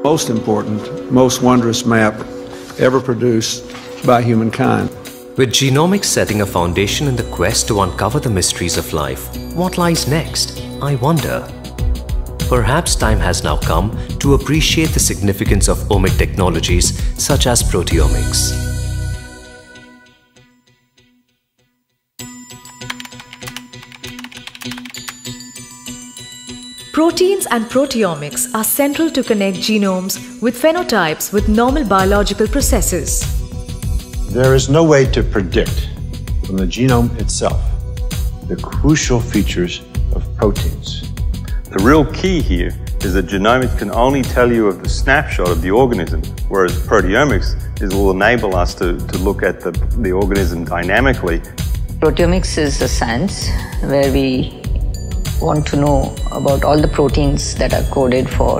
Most important, most wondrous map ever produced by humankind. With genomics setting a foundation in the quest to uncover the mysteries of life, what lies next, I wonder? Perhaps time has now come to appreciate the significance of omic technologies such as proteomics. Proteins and proteomics are central to connect genomes with phenotypes with normal biological processes. There is no way to predict from the genome itself the crucial features of proteins. The real key here is that genomics can only tell you of the snapshot of the organism, whereas proteomics will enable us to look at the organism dynamically. Proteomics is a science where we want to know about all the proteins that are coded for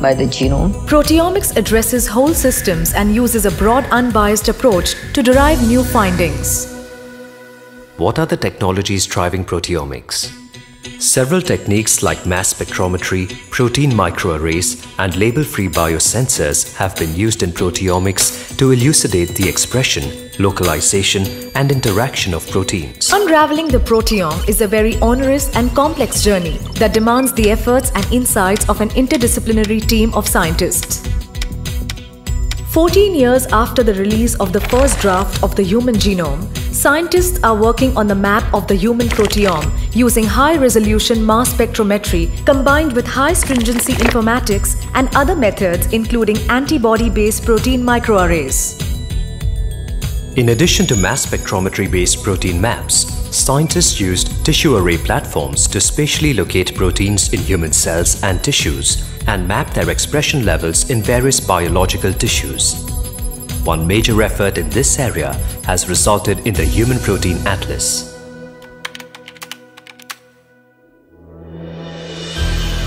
by the genome. Proteomics addresses whole systems and uses a broad, unbiased approach to derive new findings. What are the technologies driving proteomics? Several techniques like mass spectrometry, protein microarrays, and label-free biosensors have been used in proteomics to elucidate the expression, localization, and interaction of proteins. Unraveling the proteome is a very onerous and complex journey that demands the efforts and insights of an interdisciplinary team of scientists. 14 years after the release of the first draft of the human genome, scientists are working on the map of the human proteome using high-resolution mass spectrometry combined with high-stringency informatics and other methods including antibody-based protein microarrays. In addition to mass spectrometry-based protein maps, scientists used tissue array platforms to spatially locate proteins in human cells and tissues and map their expression levels in various biological tissues. One major effort in this area has resulted in the Human Protein Atlas.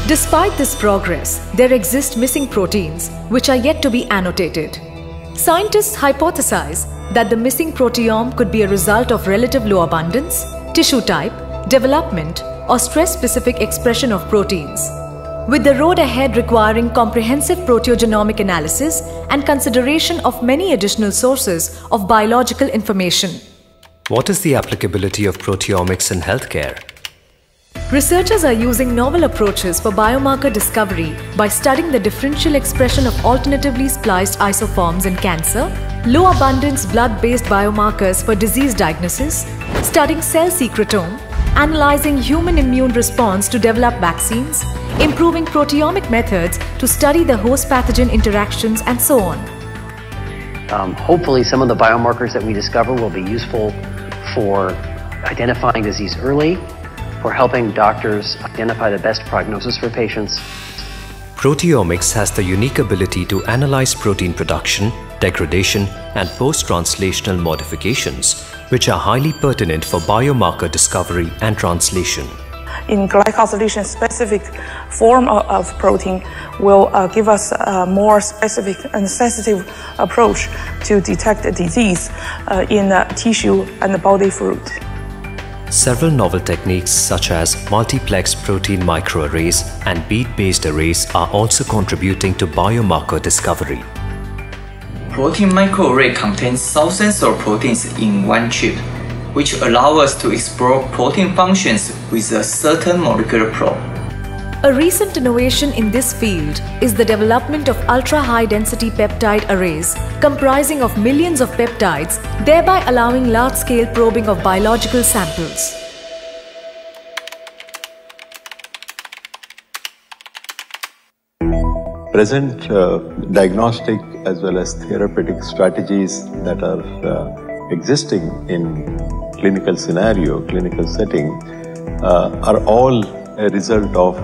Despite this progress, there exist missing proteins which are yet to be annotated. Scientists hypothesize that the missing proteome could be a result of relative low abundance, tissue type, development, or stress-specific expression of proteins, with the road ahead requiring comprehensive proteogenomic analysis and consideration of many additional sources of biological information. What is the applicability of proteomics in healthcare? Researchers are using novel approaches for biomarker discovery by studying the differential expression of alternatively spliced isoforms in cancer, low-abundance blood-based biomarkers for disease diagnosis, studying cell secretome, analyzing human immune response to develop vaccines, improving proteomic methods to study the host pathogen interactions, and so on. Hopefully some of the biomarkers that we discover will be useful for identifying disease early, for helping doctors identify the best prognosis for patients. Proteomics has the unique ability to analyze protein production, degradation, and post-translational modifications, which are highly pertinent for biomarker discovery and translation. In glycosylation specific form of protein will give us a more specific and sensitive approach to detect the disease in tissue and body fluid. Several novel techniques such as multiplex protein microarrays and bead-based arrays are also contributing to biomarker discovery. Protein microarray contains thousands of proteins in one chip, which allow us to explore protein functions with a certain molecular probe. A recent innovation in this field is the development of ultra-high-density peptide arrays comprising of millions of peptides, thereby allowing large-scale probing of biological samples. Present diagnostic as well as therapeutic strategies that are existing in clinical scenario, clinical setting, are all a result of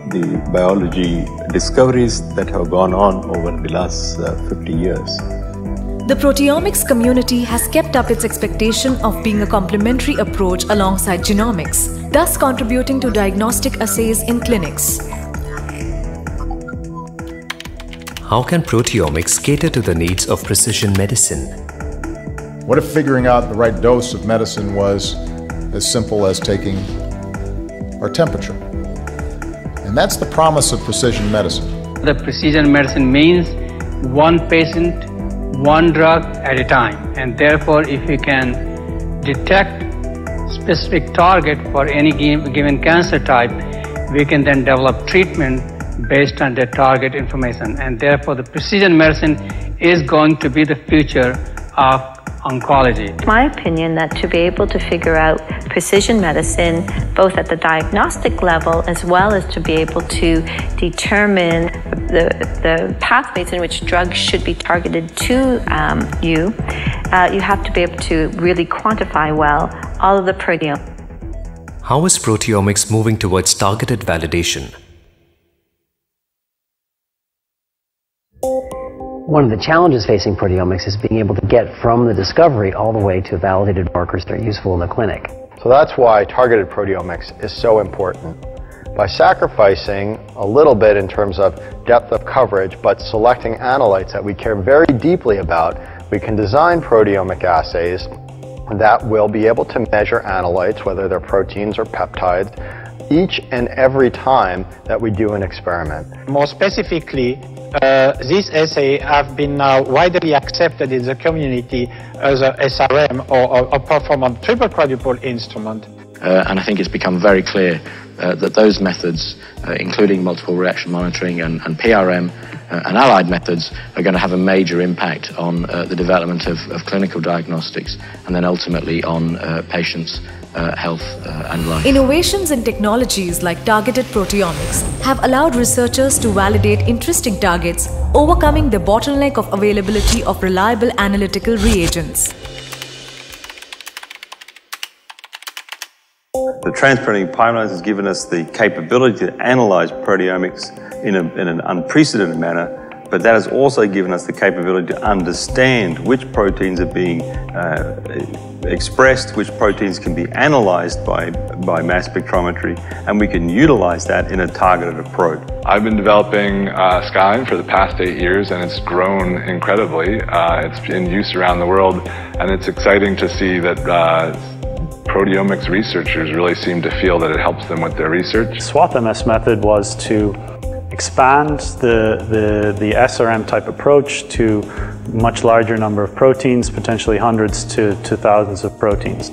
the biology discoveries that have gone on over the last 50 years. The proteomics community has kept up its expectation of being a complementary approach alongside genomics, thus contributing to diagnostic assays in clinics. How can proteomics cater to the needs of precision medicine? What if figuring out the right dose of medicine was as simple as taking our temperature? And that's the promise of precision medicine. The precision medicine means one patient, one drug at a time. And therefore, if we can detect specific target for any given cancer type, we can then develop treatment based on the target information. And therefore, the precision medicine is going to be the future of oncology. My opinion that to be able to figure out precision medicine both at the diagnostic level as well as to be able to determine the pathways in which drugs should be targeted to you have to be able to really quantify well all of the proteome. How is proteomics moving towards targeted validation? One of the challenges facing proteomics is being able to get from the discovery all the way to validated markers that are useful in the clinic. So that's why targeted proteomics is so important. By sacrificing a little bit in terms of depth of coverage, but selecting analytes that we care very deeply about, we can design proteomic assays that will be able to measure analytes, whether they're proteins or peptides, each and every time that we do an experiment. More specifically, these assays have been now widely accepted in the community as a SRM or a performance triple quadruple instrument. And I think it's become very clear that those methods, including multiple reaction monitoring and PRM and allied methods, are going to have a major impact on the development of clinical diagnostics and then ultimately on patients' health and life. Innovations in technologies like targeted proteomics have allowed researchers to validate interesting targets, overcoming the bottleneck of availability of reliable analytical reagents. The transprinting pipelines has given us the capability to analyze proteomics in an unprecedented manner, but that has also given us the capability to understand which proteins are being expressed, which proteins can be analyzed by mass spectrometry, and we can utilize that in a targeted approach. I've been developing Skyline for the past 8 years, and it's grown incredibly. It's in use around the world, and it's exciting to see that proteomics researchers really seem to feel that it helps them with their research. SWAP-MS method was to expand the SRM type approach to much larger number of proteins, potentially hundreds to thousands of proteins.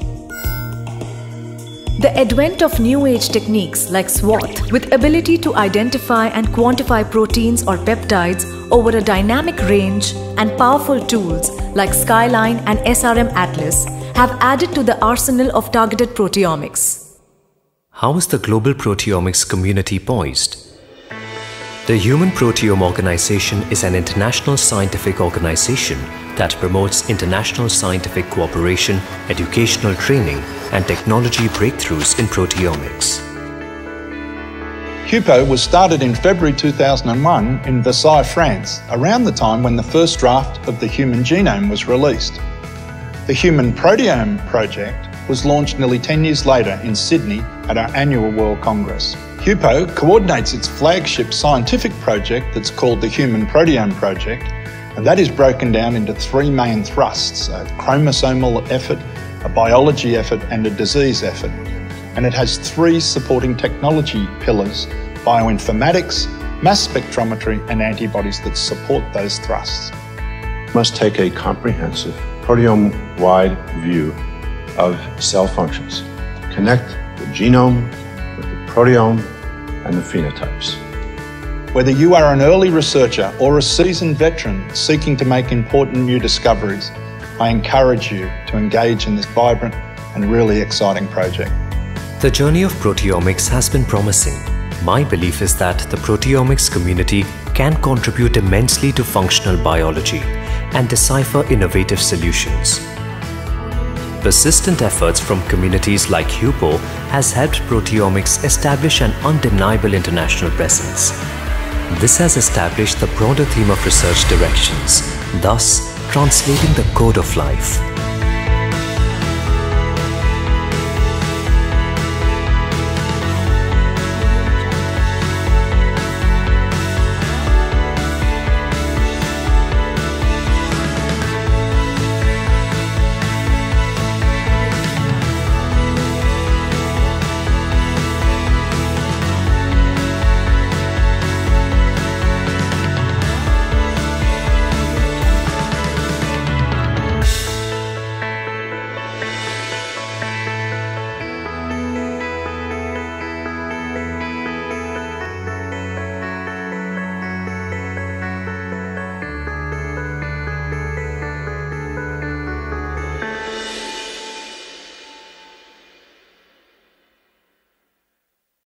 The advent of new age techniques like SWOT, with ability to identify and quantify proteins or peptides over a dynamic range, and powerful tools like Skyline and SRM Atlas, have added to the arsenal of targeted proteomics. How is the global proteomics community poised? The Human Proteome Organization is an international scientific organization that promotes international scientific cooperation, educational training, and technology breakthroughs in proteomics. HUPO was started in February 2001 in Versailles, France, around the time when the first draft of the human genome was released. The Human Proteome Project was launched nearly 10 years later in Sydney at our annual World Congress. HUPO coordinates its flagship scientific project that's called the Human Proteome Project, and that is broken down into three main thrusts: a chromosomal effort, a biology effort, and a disease effort. And it has three supporting technology pillars: bioinformatics, mass spectrometry, and antibodies that support those thrusts. We must take a comprehensive proteome-wide view of cell functions, connect the genome with the proteome and the phenotypes. Whether you are an early researcher or a seasoned veteran seeking to make important new discoveries, I encourage you to engage in this vibrant and really exciting project. The journey of proteomics has been promising. My belief is that the proteomics community can contribute immensely to functional biology and decipher innovative solutions. Persistent efforts from communities like HUPO has helped proteomics establish an undeniable international presence. This has established the broader theme of research directions, thus translating the code of life.